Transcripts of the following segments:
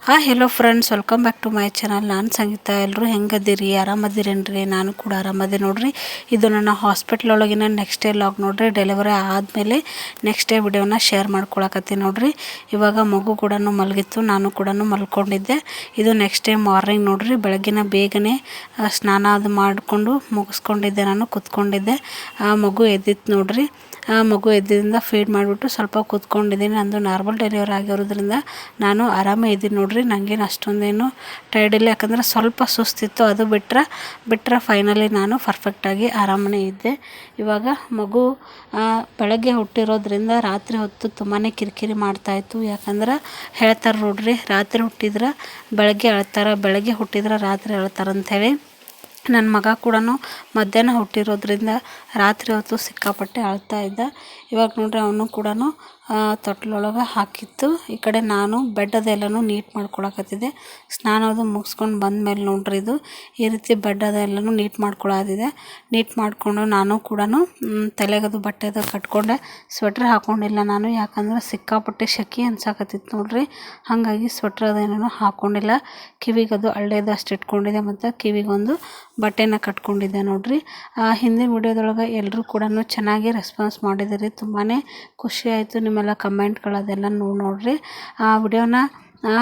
Hello friends, welcome back to my channel. ನಾನು ಸಂಗೀತ. ಎಲ್ಲರೂ ಹೆಂಗದಿರಿ? ಆರಾಮದಿರೇನ್ರಿ? ನಾನು ಕೂಡ ಆರಾಮದೆ ನೋಡ್ರಿ. ಇದು ನನ್ನ ಹಾಸ್ಪಿಟ್ಲ್ ಒಳಗಿನ ನೆಕ್ಸ್ಟ್ ಡೇ ಲಾಗ್ ನೋಡ್ರಿ. ಡೆಲಿವರಿ ಆದಮೇಲೆ ನೆಕ್ಸ್ಟ್ ಡೇ ವಿಡಿಯೋನ ಶೇರ್ ಮಾಡ್ಕೊಳಕತ್ತೀನಿ ನೋಡ್ರಿ. ಇವಾಗ ಮಗು ಕೂಡ ಮಲಗಿತ್ತು, ನಾನು ಕೂಡ ಮಲ್ಕೊಂಡಿದ್ದೆ. ಇದು ನೆಕ್ಸ್ಟ್ ಡೇ ಮಾರ್ನಿಂಗ್ ನೋಡ್ರಿ. ಬೆಳಗ್ಗಿನ ಬೇಗನೆ ಸ್ನಾನ ಅದು ಮಾಡಿಕೊಂಡು ಮುಗಿಸ್ಕೊಂಡಿದ್ದೆ, ನಾನು ಕೂತ್ಕೊಂಡಿದ್ದೆ. ಮಗು ಎದ್ದಿತ್ತು ನೋಡ್ರಿ. ಮಗು ಎದ್ದಿಂದ ಫೀಡ್ ಮಾಡಿಬಿಟ್ಟು ಸ್ವಲ್ಪ ಕೂತ್ಕೊಂಡಿದ್ದೀನಿ. ನಂದು ನಾರ್ಮಲ್ ಡೆಲಿವರಿ ಆಗಿರೋದ್ರಿಂದ ನಾನು ಆರಾಮೇ ಇದ್ದೀನಿ ನೋಡ್ರಿ. ನನಗೇನು ಅಷ್ಟೊಂದೇನು ಟೈರ್ಡ್ ಇಲ್ಲ, ಯಾಕಂದರೆ ಸ್ವಲ್ಪ ಸುಸ್ತಿತ್ತು. ಅದು ಬಿಟ್ಟರೆ ಫೈನಲಿ ನಾನು ಪರ್ಫೆಕ್ಟಾಗಿ ಆರಾಮನೇ ಇದ್ದೆ. ಇವಾಗ ಮಗು ಬೆಳಗ್ಗೆ ಹುಟ್ಟಿರೋದ್ರಿಂದ ರಾತ್ರಿ ಹೊತ್ತು ತುಂಬಾ ಕಿರಿಕಿರಿ ಮಾಡ್ತಾಯಿತ್ತು. ಯಾಕಂದ್ರೆ ಹೇಳ್ತಾರೆ ನೋಡ್ರಿ, ರಾತ್ರಿ ಹುಟ್ಟಿದ್ರೆ ಬೆಳಗ್ಗೆ ಅಳ್ತಾರೆ, ಬೆಳಗ್ಗೆ ಹುಟ್ಟಿದ್ರೆ ರಾತ್ರಿ ಅಳ್ತಾರಂಥೇಳಿ. ನನ್ನ ಮಗ ಕೂಡ ಮಧ್ಯಾಹ್ನ ಹುಟ್ಟಿರೋದ್ರಿಂದ ರಾತ್ರಿ ಹೊತ್ತು ಸಿಕ್ಕಾಪಟ್ಟೆ ಅಳ್ತಾ ಇದ್ದ. ಇವಾಗ ನೋಡ್ರಿ ಅವನು ಕೂಡ ತೊಟ್ಲೊಳಗೆ ಹಾಕಿತ್ತು. ಈ ಕಡೆ ನಾನು ಬೆಡ್ ಅದೆಲ್ಲನೂ ನೀಟ್ ಮಾಡ್ಕೊಳಕತ್ತಿದ್ದೆ. ಸ್ನಾನ ಅದು ಮುಗಿಸ್ಕೊಂಡು ಬಂದಮೇಲೆ ನೋಡ್ರಿ, ಇದು ಈ ರೀತಿ ಬೆಡ್ ಅದೆಲ್ಲನೂ ನೀಟ್ ಮಾಡ್ಕೊಳತ್ತಿದೆ. ನೀಟ್ ಮಾಡಿಕೊಂಡು ನಾನು ಕೂಡ ತಲೆಗದು ಬಟ್ಟೆ ಅದು ಕಟ್ಕೊಂಡೆ. ಸ್ವೆಟ್ರ್ ಹಾಕ್ಕೊಂಡಿಲ್ಲ ನಾನು, ಯಾಕಂದ್ರೆ ಸಿಕ್ಕಾಪಟ್ಟೆ ಶೆಕೆ ಅನ್ಸಕತ್ತಿತ್ತು ನೋಡ್ರಿ. ಹಾಗಾಗಿ ಸ್ವೆಟ್ರ್ ಅದೇನೂ ಹಾಕ್ಕೊಂಡಿಲ್ಲ. ಕಿವಿಗದು ಹಳ್ಳೆದು ಅಷ್ಟು ಇಟ್ಕೊಂಡಿದ್ದೆ, ಮತ್ತು ಕಿವಿಗೊಂದು ಬಟ್ಟೆನ ಕಟ್ಕೊಂಡಿದ್ದೆ ನೋಡ್ರಿ. ಹಿಂದಿನ ವಿಡಿಯೋದೊಳಗೆ ಎಲ್ಲರೂ ಕೂಡ ಚೆನ್ನಾಗಿ ರೆಸ್ಪಾನ್ಸ್ ಮಾಡಿದಿರಿ. ತುಂಬಾ ಖುಷಿ ಆಯಿತು ನಿಮ್ಮೆಲ್ಲ ಕಮೆಂಟ್ಗಳದೆಲ್ಲ ನೋಡ್ರಿ. ಆ ವಿಡಿಯೋನ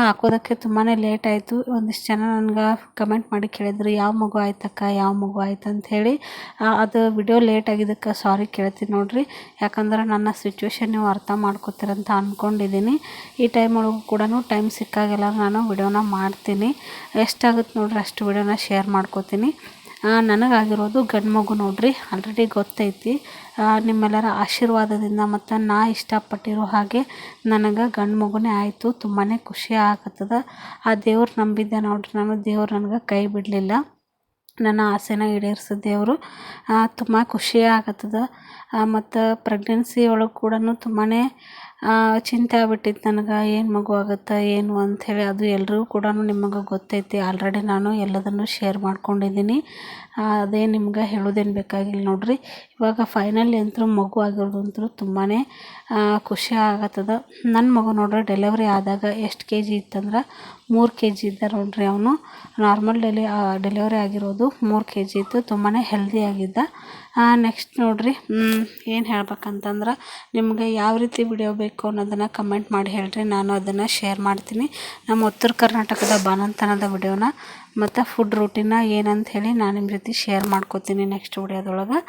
ಹಾಕೋದಕ್ಕೆ ತುಂಬಾ ಲೇಟ್ ಆಯಿತು. ಒಂದಿಷ್ಟು ಜನ ನನಗೆ ಕಮೆಂಟ್ ಮಾಡಿ ಕೇಳಿದ್ರು, ಯಾವ ಮಗು ಆಯ್ತಕ್ಕ, ಯಾವ ಮಗು ಆಯ್ತು ಅಂಥೇಳಿ. ಅದು ವಿಡಿಯೋ ಲೇಟ್ ಆಗಿದ್ದಕ್ಕೆ ಸಾರಿ ಕೇಳ್ತೀನಿ ನೋಡ್ರಿ. ಯಾಕಂದ್ರೆ ನನ್ನ ಸಿಚುವೇಶನ್ ನೀವು ಅರ್ಥ ಮಾಡ್ಕೋತೀರಂತ ಅಂದ್ಕೊಂಡಿದ್ದೀನಿ. ಈ ಟೈಮ್ ಒಳಗೂ ಕೂಡ ಟೈಮ್ ಸಿಕ್ಕಾಗೆಲ್ಲ ನಾನು ವಿಡಿಯೋನ ಮಾಡ್ತೀನಿ. ಎಷ್ಟಾಗುತ್ತೆ ನೋಡ್ರಿ ಅಷ್ಟು ವಿಡಿಯೋನ ಶೇರ್ ಮಾಡ್ಕೋತೀನಿ. ನನಗಾಗಿರೋದು ಗಂಡು ಮಗು ನೋಡ್ರಿ. ಆಲ್ರೆಡಿ ಗೊತ್ತೈತಿ. ನಿಮ್ಮೆಲ್ಲರ ಆಶೀರ್ವಾದದಿಂದ ಮತ್ತು ನಾ ಇಷ್ಟಪಟ್ಟಿರೋ ಹಾಗೆ ನನಗೆ ಗಂಡು ಮಗುನೇ ಆಯಿತು. ತುಂಬಾ ಖುಷಿ ಆಗತ್ತದ. ಆ ದೇವ್ರು ನಂಬಿದ್ದೆ ನೋಡ್ರಿ ನಾನು. ದೇವ್ರು ನನಗೆ ಕೈ ಬಿಡಲಿಲ್ಲ. ನನ್ನ ಆಸೆನ ಈಡೇರಿಸೋ ದೇವರು. ತುಂಬ ಖುಷಿ ಆಗತ್ತದ. ಮತ್ತು ಪ್ರೆಗ್ನೆನ್ಸಿ ಒಳಗೆ ಕೂಡ ತುಂಬಾ ಚಿಂತೆ ಆಗ್ಬಿಟ್ಟಿತ್ತು ನನಗೆ, ಏನು ಮಗು ಆಗುತ್ತೆ ಏನು ಅಂಥೇಳಿ. ಅದು ಎಲ್ರಿಗೂ ಕೂಡ ನಿಮಗೆ ಗೊತ್ತೈತಿ. ಆಲ್ರೆಡಿ ನಾನು ಎಲ್ಲದನ್ನು ಶೇರ್ ಮಾಡ್ಕೊಂಡಿದ್ದೀನಿ. ಅದೇ ನಿಮ್ಗೆ ಹೇಳೋದೇನು ಬೇಕಾಗಿಲ್ಲ ನೋಡ್ರಿ. ಇವಾಗ ಫೈನಲಿ ಅಂತೂ ಮಗು ಆಗಿರೋದಂತೂ ತುಂಬಾ ಖುಷಿ ಆಗತ್ತದ. ನನ್ನ ಮಗು ನೋಡ್ರಿ ಡೆಲಿವರಿ ಆದಾಗ ಎಷ್ಟು kg ಇತ್ತಂದ್ರೆ 3 kg ಇದ್ದ ನೋಡ್ರಿ. ಅವನು ನಾರ್ಮಲ್ ಡೆಲಿವರಿ ಆಗಿರೋದು 3 kg ಇತ್ತು. ತುಂಬಾ ಹೆಲ್ದಿ ಆಗಿದ್ದ. ನೆಕ್ಸ್ಟ್ ನೋಡ್ರಿ, ಏನು ಹೇಳ್ಬೇಕಂತಂದ್ರೆ, ನಿಮಗೆ ಯಾವ ರೀತಿ ವಿಡಿಯೋ ಬೇಕು ಅನ್ನೋದನ್ನು ಕಮೆಂಟ್ ಮಾಡಿ ಹೇಳ್ರಿ. ನಾನು ಅದನ್ನು ಶೇರ್ ಮಾಡ್ತೀನಿ. ನಮ್ಮ ಉತ್ತರ ಕರ್ನಾಟಕದ ಬಾಣಂತನದ ವಿಡಿಯೋನ ಮತ್ತು ಫುಡ್ ರೂಟೀನ ಏನಂತ ಹೇಳಿ ನಾನು ನಿಮ್ಮ ಜೊತೆ ಶೇರ್ ಮಾಡ್ಕೋತೀನಿ ನೆಕ್ಸ್ಟ್ ವಿಡಿಯೋದೊಳಗೆ.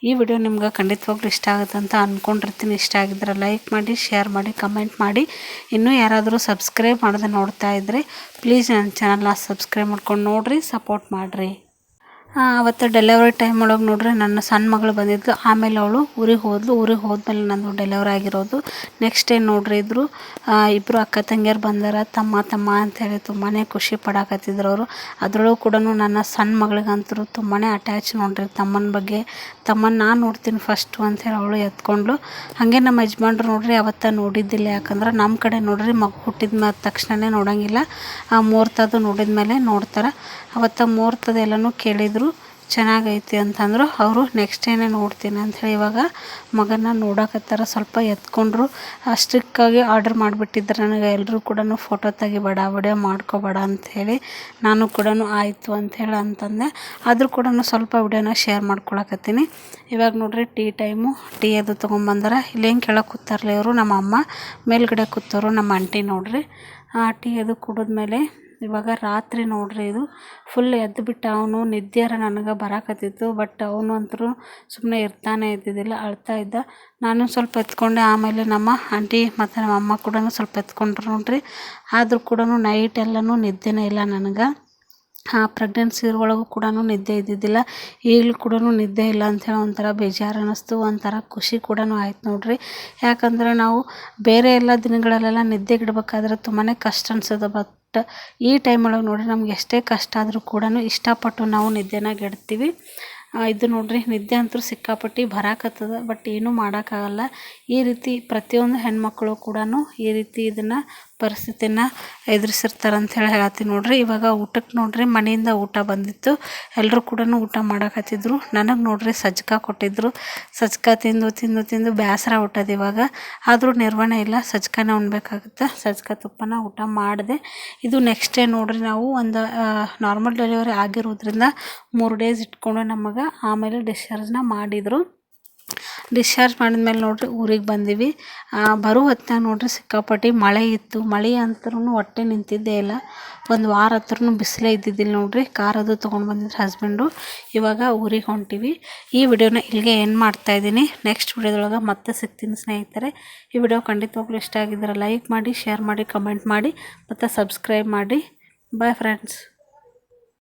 ಈ ವಿಡಿಯೋ ನಿಮ್ಗೆ ಖಂಡಿತವಾಗ್ಲೂ ಇಷ್ಟ ಆಗುತ್ತೆ ಅಂತ ಅಂದ್ಕೊಂಡಿರ್ತೀನಿ. ಇಷ್ಟ ಆಗಿದ್ರೆ ಲೈಕ್ ಮಾಡಿ, ಶೇರ್ ಮಾಡಿ, ಕಮೆಂಟ್ ಮಾಡಿ. ಇನ್ನೂ ಯಾರಾದರೂ ಸಬ್ಸ್ಕ್ರೈಬ್ ಮಾಡೋದು ನೋಡ್ತಾ ಇದ್ದರೆ ಪ್ಲೀಸ್ ನನ್ನ ಚಾನಲ್ನ ಸಬ್ಸ್ಕ್ರೈಬ್ ಮಾಡ್ಕೊಂಡು ನೋಡಿರಿ, ಸಪೋರ್ಟ್ ಮಾಡಿರಿ. ಅವತ್ತು ಡೆಲಿವರಿ ಟೈಮ್ ಒಳಗೆ ನೋಡ್ರಿ ನನ್ನ ಸಣ್ಣ ಮಗಳು ಬಂದಿದ್ಲು. ಆಮೇಲೆ ಅವಳು ಊರಿಗೆ ಹೋದ್ಲು. ಊರಿಗೆ ಹೋದ್ಮೇಲೆ ನಂದು ಡೆಲಿವರಿ ಆಗಿರೋದು. ನೆಕ್ಸ್ಟ್ ಡೇ ನೋಡ್ರಿ ಇದ್ದರು ಇಬ್ಬರು ಅಕ್ಕ ತಂಗಿಯರು ಬಂದಾರ, ತಮ್ಮ ಅಂಥೇಳಿ ತುಂಬಾ ಖುಷಿ ಪಡಾಕತ್ತಿದ್ರು ಅವರು. ಅದರೊಳಗೂ ಕೂಡ ನನ್ನ ಸಣ್ಣ ಮಗಳಿಗಂತೂ ತುಂಬಾ ಅಟ್ಯಾಚ್ ನೋಡ್ರಿ. ತಮ್ಮನ ನಾನು ನೋಡ್ತೀನಿ ಫಸ್ಟು ಅಂಥೇಳಿ ಅವಳು ಎತ್ಕೊಂಡ್ಳು. ಹಾಗೆ ನಮ್ಮ ಯಜಮಾನ್ರು ನೋಡ್ರಿ ಅವತ್ತು ನೋಡಿದ್ದಿಲ್ಲ. ಯಾಕಂದ್ರೆ ನಮ್ಮ ಕಡೆ ನೋಡ್ರಿ ಮಗು ಹುಟ್ಟಿದ ತಕ್ಷಣವೇ ನೋಡೋಂಗಿಲ್ಲ. ಮುಹೂರ್ತದು ನೋಡಿದ ಮೇಲೆ ನೋಡ್ತಾರೆ. ಅವತ್ತು ಮುಹೂರ್ತದ ಎಲ್ಲನೂ ಕೇಳಿದರು. ಚೆನ್ನಾಗೈತಿ ಅಂತಂದರು ಅವರು. ನೆಕ್ಸ್ಟ್ ಡೇನೇ ನೋಡ್ತೀನಿ ಅಂಥೇಳಿ ಇವಾಗ ಮಗನ ನೋಡಕತ್ತಾರ. ಸ್ವಲ್ಪ ಎತ್ಕೊಂಡ್ರು. ಸ್ಟ್ರಿಕ್ಕಾಗಿ ಆರ್ಡ್ರ್ ಮಾಡಿಬಿಟ್ಟಿದ್ರು ನನಗೆ. ಎಲ್ಲರೂ ಕೂಡ ಫೋಟೋ ತೆಗಿಬೇಡ, ವಿಡಿಯೋ ಮಾಡ್ಕೋಬೇಡ ಅಂಥೇಳಿ. ನಾನು ಕೂಡ ಆಯಿತು ಅಂಥೇಳಿ ಅಂತಂದೆ. ಆದರೂ ಕೂಡ ಸ್ವಲ್ಪ ವಿಡಿಯೋನ ಶೇರ್ ಮಾಡ್ಕೊಳಕತ್ತೀನಿ. ಇವಾಗ ನೋಡ್ರಿ ಟೀ ಟೈಮು. ಟೀ ಅದು ತೊಗೊಂಬಂದಾರ. ಇಲ್ಲೇನು ಕೆಳಗೆ ಕೂತಾರಲ್ಲ ಇವರು ನಮ್ಮ ಅಮ್ಮ, ಮೇಲ್ಗಡೆ ಕೂತವರು ನಮ್ಮ ಆಂಟಿ ನೋಡ್ರಿ. ಟೀ ಅದು ಕುಡಿದ್ಮೇಲೆ ಇವಾಗ ರಾತ್ರಿ ನೋಡ್ರಿ ಇದು ಫುಲ್ ಎದ್ದುಬಿಟ್ಟ. ಅವನು ನಿದ್ದೆಯಾರ ನನಗೆ ಬರಾಕತ್ತಿತ್ತು. ಬಟ್ ಅವನು ಅಂತೂ ಸುಮ್ಮನೆ ಇರ್ತಾನೆ ಇದ್ದಿದ್ದಿಲ್ಲ, ಅಳ್ತಾ ಇದ್ದ. ನಾನು ಸ್ವಲ್ಪ ಎತ್ಕೊಂಡೆ. ಆಮೇಲೆ ನಮ್ಮ ಆಂಟಿ ಮತ್ತು ನಮ್ಮ ಅಮ್ಮ ಕೂಡ ಸ್ವಲ್ಪ ಎತ್ಕೊಂಡ್ರು ನೋಡ್ರಿ. ಆದರೂ ಕೂಡ ನೈಟ್ ಎಲ್ಲನೂ ನಿದ್ದೆನೇ ಇಲ್ಲ ನನಗೆ. ಪ್ರೆಗ್ನೆನ್ಸಿ ಒಳಗೂ ಕೂಡ ನಿದ್ದೆ ಇದ್ದಿದ್ದಿಲ್ಲ. ಈಗಲೂ ಕೂಡ ನಿದ್ದೆ ಇಲ್ಲ ಅಂಥೇಳಿ ಒಂಥರ ಬೇಜಾರು ಅನ್ನಿಸ್ತು. ಒಂಥರ ಖುಷಿ ಕೂಡ ಆಯ್ತು ನೋಡ್ರಿ. ಯಾಕಂದ್ರೆ ನಾವು ಬೇರೆ ಎಲ್ಲ ದಿನಗಳಲ್ಲೆಲ್ಲ ನಿದ್ದೆಗಿಡ್ಬೇಕಾದ್ರೆ ತುಂಬಾ ಕಷ್ಟ ಅನ್ಸೋದು. ಬಟ್ ಈ ಟೈಮ್ ಒಳಗೆ ನೋಡ್ರಿ ನಮ್ಗೆ ಎಷ್ಟೇ ಕಷ್ಟ ಆದರೂ ಕೂಡ ಇಷ್ಟಪಟ್ಟು ನಾವು ನಿದ್ದೆನ ಗೆಡ್ತೀವಿ. ಇದು ನೋಡ್ರಿ ನಿದ್ದೆ ಅಂತೂ ಸಿಕ್ಕಾಪಟ್ಟು ಬರಾಕತ್ತದ. ಬಟ್ ಏನೂ ಮಾಡೋಕ್ಕಾಗಲ್ಲ. ಈ ರೀತಿ ಪ್ರತಿಯೊಂದು ಹೆಣ್ಮಕ್ಳು ಕೂಡ ಈ ರೀತಿ ಇದನ್ನು ಪರಿಸ್ಥಿತಿನ ಎದುರಿಸಿರ್ತಾರೆ ಅಂತ ಹೇಳತ್ತೀನಿ ನೋಡ್ರಿ. ಇವಾಗ ಊಟಕ್ಕೆ ನೋಡ್ರಿ ಮನೆಯಿಂದ ಊಟ ಬಂದಿತ್ತು, ಎಲ್ಲರೂ ಕೂಡ ಊಟ ಮಾಡಕತ್ತಿದ್ರು. ನನಗೆ ನೋಡ್ರಿ ಸಜ್ಕ ಕೊಟ್ಟಿದ್ರು. ಸಜ್ಕ ತಿಂದು ತಿಂದು ತಿಂದು ಬೇಸರ ಹುಟ್ಟೋದು ಇವಾಗ. ಆದರೂ ನಿರ್ವಹಣೆ ಇಲ್ಲ, ಸಜ್ಕನ ಉಣ್ಬೇಕಾಗುತ್ತೆ. ಸಜ್ಕ ತುಪ್ಪನ ಊಟ ಮಾಡಿದೆ. ಇದು ನೆಕ್ಸ್ಟ್ ಡೇ ನೋಡ್ರಿ ನಾವು ಒಂದು ನಾರ್ಮಲ್ ಡೆಲಿವರಿ ಆಗಿರೋದ್ರಿಂದ 3 ಡೇಸ್ ಇಟ್ಕೊಂಡು ನಮಗೆ ಆಮೇಲೆ ಡಿಸ್ಚಾರ್ಜ್ನ ಮಾಡಿದರು. ಡಿಸ್ಚಾರ್ಜ್ ಮಾಡಿದ್ಮೇಲೆ ನೋಡ್ರಿ ಊರಿಗೆ ಬಂದೀವಿ. ಬರೋ ಹೊತ್ತಿನಾಗ ನೋಡ್ರಿ ಸಿಕ್ಕಾಪಟ್ಟಿ ಮಳೆ ಇತ್ತು. ಮಳೆ ಅಂತರೂ ಹೊಟ್ಟೆ ನಿಂತಿದ್ದೇ ಇಲ್ಲ. ಒಂದು ವಾರ ಹತ್ರನೂ ಬಿಸಿಲೇ ಇದ್ದಿದ್ದಿಲ್ಲ ನೋಡ್ರಿ. ಕಾರ್ ಅದು ತೊಗೊಂಡು ಬಂದಿದ್ರು ಹಸ್ಬೆಂಡು. ಇವಾಗ ಊರಿಗೆ ಹೊಂಟೀವಿ. ಈ ವಿಡಿಯೋನ ಇಲ್ಲಿಗೆ ಏನು ಮಾಡ್ತಾಯಿದ್ದೀನಿ. ನೆಕ್ಸ್ಟ್ ವಿಡಿಯೋದೊಳಗೆ ಮತ್ತೆ ಸಿಗ್ತೀನಿ ಸ್ನೇಹಿತರೆ. ಈ ವಿಡಿಯೋ ಖಂಡಿತವಾಗ್ಲೂ ಇಷ್ಟ ಆಗಿದ್ರೆ ಲೈಕ್ ಮಾಡಿ, ಶೇರ್ ಮಾಡಿ, ಕಮೆಂಟ್ ಮಾಡಿ ಮತ್ತು ಸಬ್ಸ್ಕ್ರೈಬ್ ಮಾಡಿ. Bye friends.